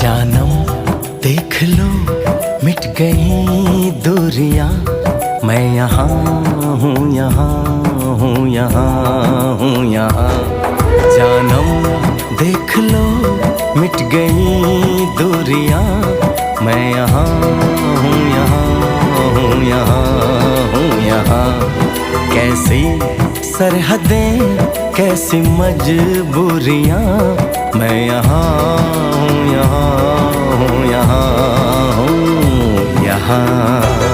जानम देख लो मिट गई दूरियां, मैं यहाँ हूँ, यहाँ हूँ, यहाँ हूँ, यहाँ। जानम देख लो मिट गई दूरियां, मैं यहाँ हूँ, यहाँ हूँ, यहाँ हूँ, यहाँ। कैसी सरहदें कैसी मजबूरियां, मैं यहाँ हूँ, यहाँ हूँ, यहाँ हूँ, यहाँ।